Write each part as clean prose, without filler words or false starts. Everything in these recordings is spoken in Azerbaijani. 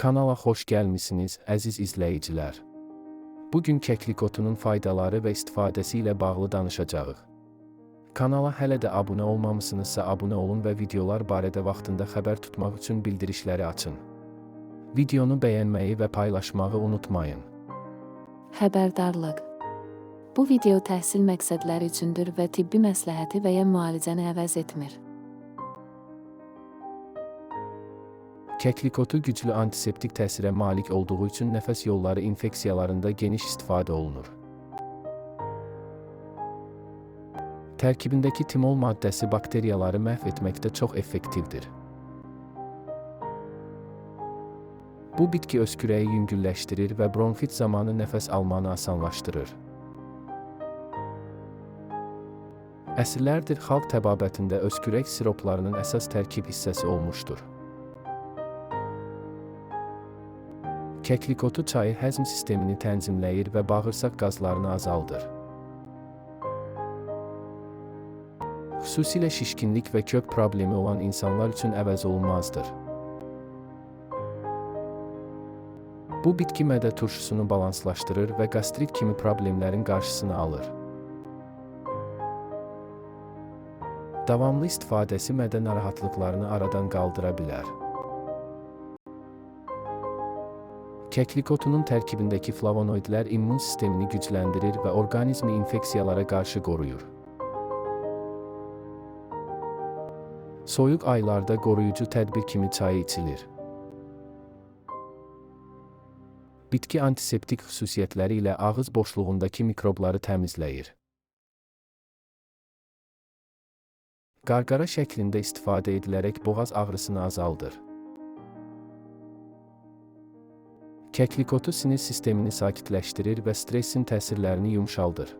Kanala xoş gəlmisiniz, əziz izləyicilər. Bugün kəklik otunun faydaları və istifadəsi ilə bağlı danışacağıq. Kanala hələ də abunə olmamısınızsa abunə olun və videolar barədə vaxtında xəbər tutmaq üçün bildirişləri açın. Videonu bəyənməyi və paylaşmağı unutmayın. Xəbərdarlıq. Bu video təhsil məqsədləri üçündür və tibbi məsləhəti və ya müalicəni əvəz etmir. Kəklik otu güclü antiseptik təsirə malik olduğu üçün nəfəs yolları infeksiyalarında geniş istifadə olunur. Tərkibindəki timol maddəsi bakteriyaları məhv etməkdə çox effektivdir. Bu bitki öskürəyi yüngülləşdirir və bronxit zamanı nəfəs almanı asanlaşdırır. Əsrlərdir xalq təbabətində öskürək siroplarının əsas tərkib hissəsi olmuşdur. Kəklik otu çayı həzm sistemini tənzimləyir və bağırsaq qazlarını azaldır. Xüsusilə şişkinlik və kök problemi olan insanlar üçün əvəzolunmazdır. Bu bitki mədə turşusunu balanslaşdırır və qastrit kimi problemlərin qarşısını alır. Davamlı istifadəsi mədə narahatlıqlarını aradan qaldıra bilər. Kəklik otunun tərkibindəki flavonoidlər immun sistemini gücləndirir və orqanizmi infeksiyalara qarşı qoruyur. Soyuq aylarda qoruyucu tədbir kimi çayı içilir. Bitki antiseptik xüsusiyyətləri ilə ağız boşluğundakı mikrobları təmizləyir. Qarqara şəklində istifadə edilərək boğaz ağrısını azaldır. Kəklik otu sinir sistemini sakitləşdirir və stressin təsirlərini yumşaldır.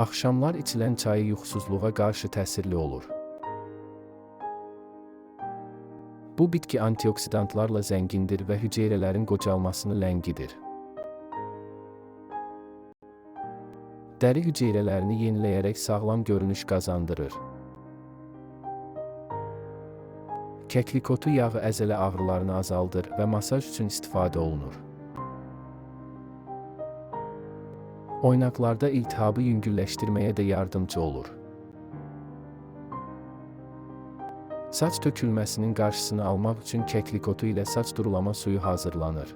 Axşamlar içilən çayı yuxusuzluğa qarşı təsirli olur. Bu bitki antioksidantlarla zəngindir və hüceyrələrin qocalmasını ləngidir. Dəri hüceyrələrini yeniləyərək sağlam görünüş qazandırır. Kəklik otu yağı əzələ ağrılarını azaldır və masaj üçün istifadə olunur. Oynaqlarda iltihabı yüngülləşdirməyə də yardımcı olur. Saç tökülməsinin qarşısını almaq üçün kəklik otu ilə saç durulama suyu hazırlanır.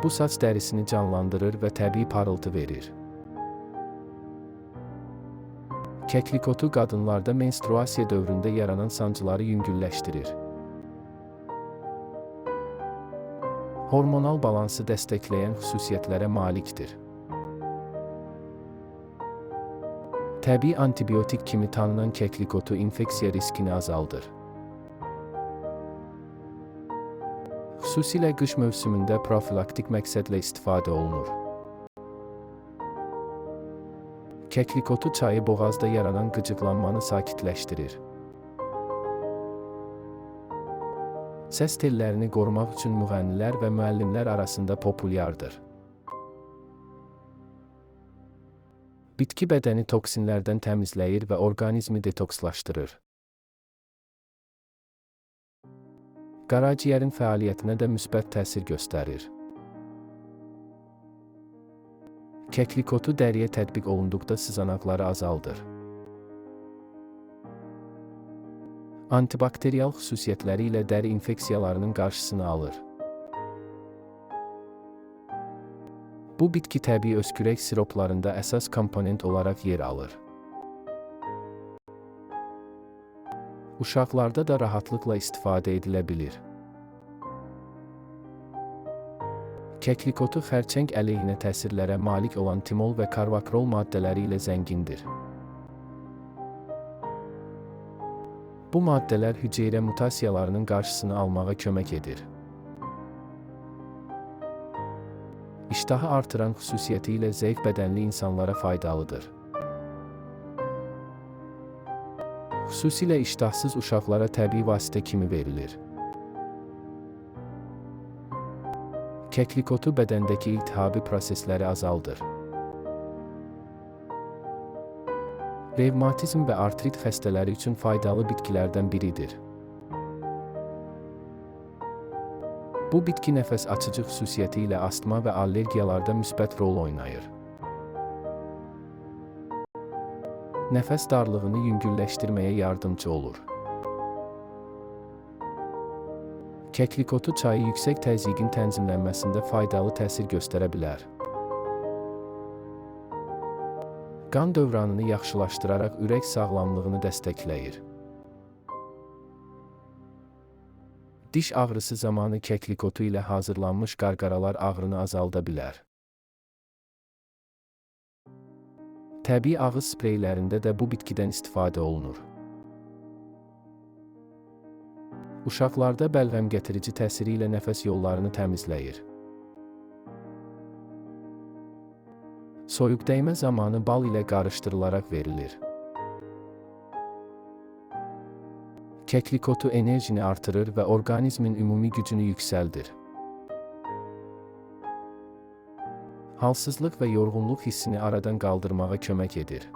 Bu saç dərisini canlandırır və təbii parıltı verir. Kəklik otu qadınlarda menstruasiya dövründə yaranan sancıları yüngülləşdirir. Hormonal balansı dəstəkləyən xüsusiyyətlərə malikdir. Təbii antibiotik kimi tanınan kəklik otu infeksiya riskini azaldır. Xüsusilə qış mövsümündə profilaktik məqsədlə istifadə olunur. Kəklik otu çayı boğazda yaranan qıcıqlanmanı sakitləşdirir. Səs tellərini qorumaq üçün müğənnilər və müəllimlər arasında populyardır. Bitki bədəni toksinlərdən təmizləyir və orqanizmi detokslaşdırır. Qaraciyərin fəaliyyətinə də müsbət təsir göstərir. Kəklik otu dəriyə tətbiq olunduqda sızanaqları azaldır. Antibakteriyal xüsusiyyətləri ilə dəri infeksiyalarının qarşısını alır. Bu bitki təbii öskürək siroplarında əsas komponent olaraq yer alır. Uşaqlarda da rahatlıqla istifadə edilə bilir. Kəklik otu xərçəng əleyhinə təsirlərə malik olan timol və karvakrol maddələri ilə zəngindir. Bu maddələr hüceyrə mutasiyalarının qarşısını almağa kömək edir. İştahı artıran xüsusiyyəti ilə zəif bədənli insanlara faydalıdır. Xüsusilə iştahsız uşaqlara təbii vasitə kimi verilir. Kəklik otu bədəndəki iltihabi prosesləri azaldır. Revmatizm və artrit xəstələri üçün faydalı bitkilərdən biridir. Bu bitki nəfəs açıcı xüsusiyyəti ilə astma və allergiyalarda müsbət rol oynayır. Nəfəs darlığını yüngülləşdirməyə yardımcı olur. Kəklik otu çayı yüksək təzyiqin tənzimlənməsində faydalı təsir göstərə bilər. Qan dövranını yaxşılaşdıraraq ürək sağlamlığını dəstəkləyir. Diş ağrısı zamanı kəklik otu ilə hazırlanmış qarqaralar ağrını azalda bilər. Təbii ağız spreylərində də bu bitkidən istifadə olunur. Uşaqlarda bəlğəm gətirici təsiri ilə nəfəs yollarını təmizləyir. Soyuq dəymə zamanı bal ilə qarışdırılaraq verilir. Kəklik otu enerjini artırır və orqanizmin ümumi gücünü yüksəldir. Halsızlıq və yorğunluq hissini aradan qaldırmağa kömək edir.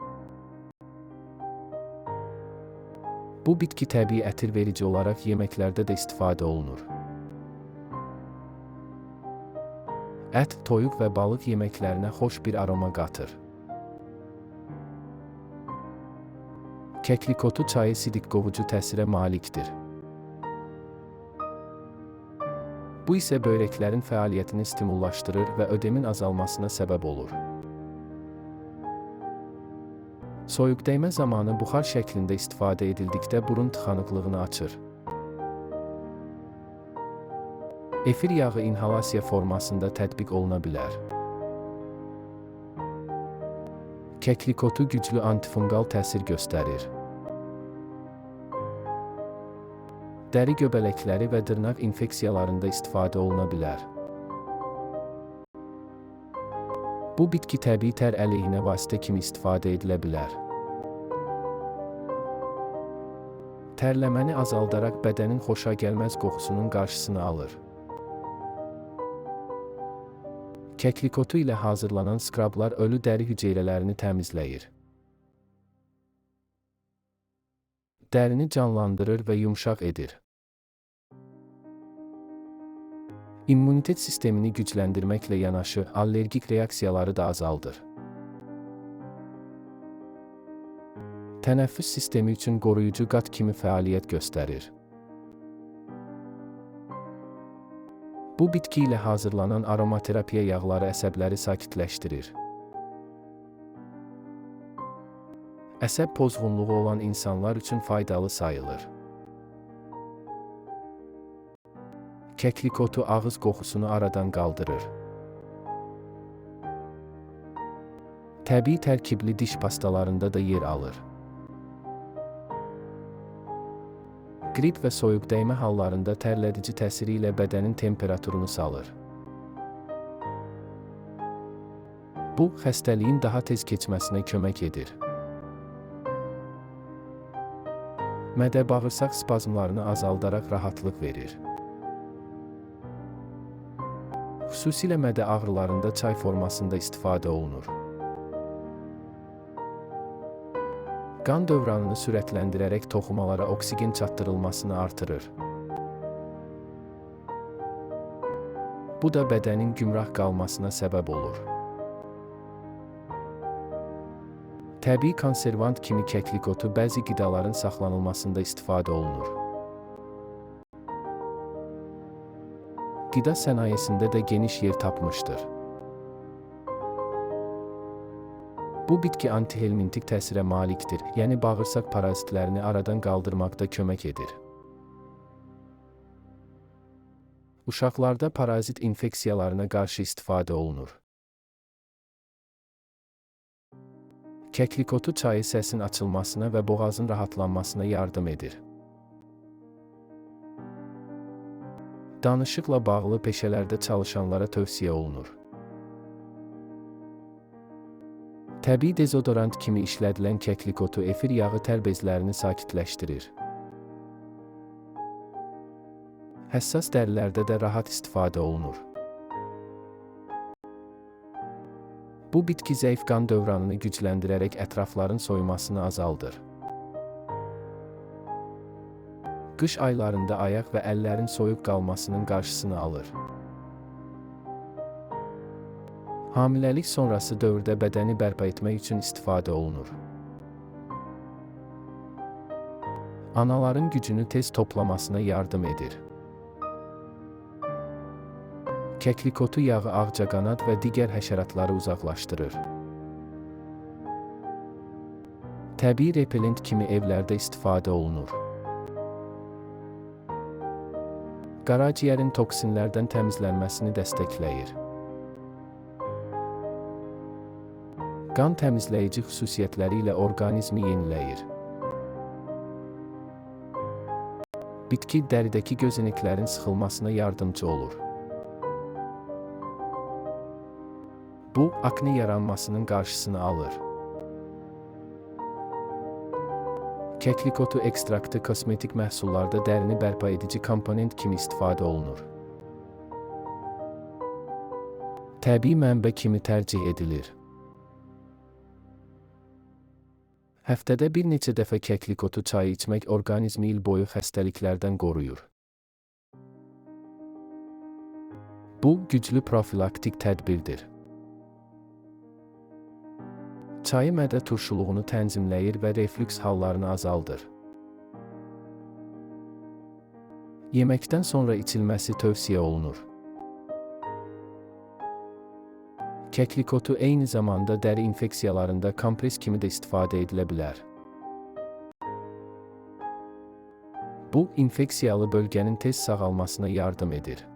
Bu bitki təbii ətir verici olaraq yeməklərdə də istifadə olunur. Ət, toyuq və balıq yeməklərinə xoş bir aroma qatır. Kəklik otu çayı sidik qovucu təsirə malikdir. Bu isə böbrəklərin fəaliyyətini stimullaşdırır və ödemin azalmasına səbəb olur. Soyuq dəymə zamanı buxar şəklində istifadə edildikdə burun tıxanıqlığını açır. Efir yağı inhalasiya formasında tətbiq oluna bilər. Kəklik otu güclü antifungal təsir göstərir. Dəri göbələkləri və dırnaq infeksiyalarında istifadə oluna bilər. Bu bitki təbii tər əleyhinə vasitə kimi istifadə edilə bilər. Tərləməni azaldaraq bədənin xoşagəlməz qoxusunun qarşısını alır. Kəklik otu ilə hazırlanan skrablar ölü dəri hüceyrələrini təmizləyir. Dərini canlandırır və yumşaq edir. İmmunitet sistemini gücləndirməklə yanaşı, allergik reaksiyaları da azaldır. Tənəffüs sistemi üçün qoruyucu qat kimi fəaliyyət göstərir. Bu bitki ilə hazırlanan aromaterapiya yağları əsəbləri sakitləşdirir. Əsəb pozğunluğu olan insanlar üçün faydalı sayılır. Kəklik otu ağız qoxusunu aradan qaldırır. Təbii tərkibli diş pastalarında da yer alır. Qrip və soyuq dəymə hallarında tərlədici təsiri ilə bədənin temperaturunu salır. Bu, xəstəliyin daha tez keçməsinə kömək edir. Mədə-bağırsaq spazmlarını azaldaraq rahatlıq verir. Xüsusilə mədə ağrılarında çay formasında istifadə olunur. Qan dövranını sürətləndirərək toxumalara oksigen çatdırılmasını artırır. Bu da bədənin gümrah qalmasına səbəb olur. Təbii konservant kimi kəklik otu bəzi qidaların saxlanılmasında istifadə olunur. Qida sənayesində də geniş yer tapmışdır. Bu bitki antihelmintik təsirə malikdir, yəni bağırsaq parazitlərini aradan qaldırmaqda kömək edir. Uşaqlarda parazit infeksiyalarına qarşı istifadə olunur. Kəklik otu çayı səsin açılmasına və boğazın rahatlanmasına yardım edir. Danışıqla bağlı peşələrdə çalışanlara tövsiyə olunur. Təbii dezodorant kimi işlədilən kəklik otu efir yağı tər bezlərini sakitləşdirir. Həssas dərilərdə də rahat istifadə olunur. Bu bitki zəif qan dövranını gücləndirərək ətrafların soyumasını azaldır. Qış aylarında ayaq və əllərin soyuq qalmasının qarşısını alır. Hamiləlik sonrası dövrdə bədəni bərpa etmək üçün istifadə olunur. Anaların gücünü tez toplamasına yardım edir. Kəklik otu yağı ağcaqanad və digər həşəratları uzaqlaşdırır. Təbii repellent kimi evlərdə istifadə olunur. Qaraciyərin toksinlərdən təmizlənməsini dəstəkləyir. Qan təmizləyici xüsusiyyətləri ilə orqanizmi yeniləyir. Bitki dəridəki gözeneklərin sıxılmasına yardımcı olur. Bu, akne yaranmasının qarşısını alır. Kəklik otu ekstraktı kosmetik məhsullarda dərini bərpa edici komponent kimi istifadə olunur. Təbii mənbə kimi tərcih edilir. Həftədə bir neçə dəfə kəklik otu çayı içmək orqanizmi il boyu xəstəliklərdən qoruyur. Bu, güclü profilaktik tədbirdir. Çayı mədə turşuluğunu tənzimləyir və reflüks hallarını azaldır. Yeməkdən sonra içilməsi tövsiyə olunur. Kəklik otu eyni zamanda dəri infeksiyalarında kompres kimi də istifadə edilə bilər. Bu, infeksiyalı bölgənin tez sağalmasına yardım edir.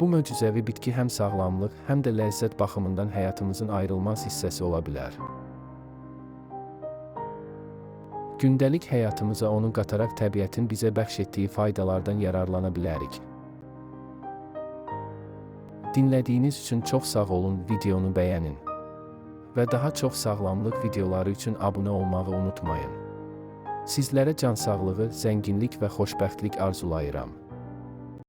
Bu möcüzəvi bitki həm sağlamlıq, həm də ləzzət baxımından həyatımızın ayrılmaz hissəsi ola bilər. Gündəlik həyatımıza onu qataraq təbiətin bizə bəxş etdiyi faydalardan yararlana bilərik. Dinlədiyiniz üçün çox sağ olun, videonu bəyənin. Və daha çox sağlamlıq videoları üçün abunə olmağı unutmayın. Sizlərə can sağlığı, zənginlik və xoşbəxtlik arzulayıram.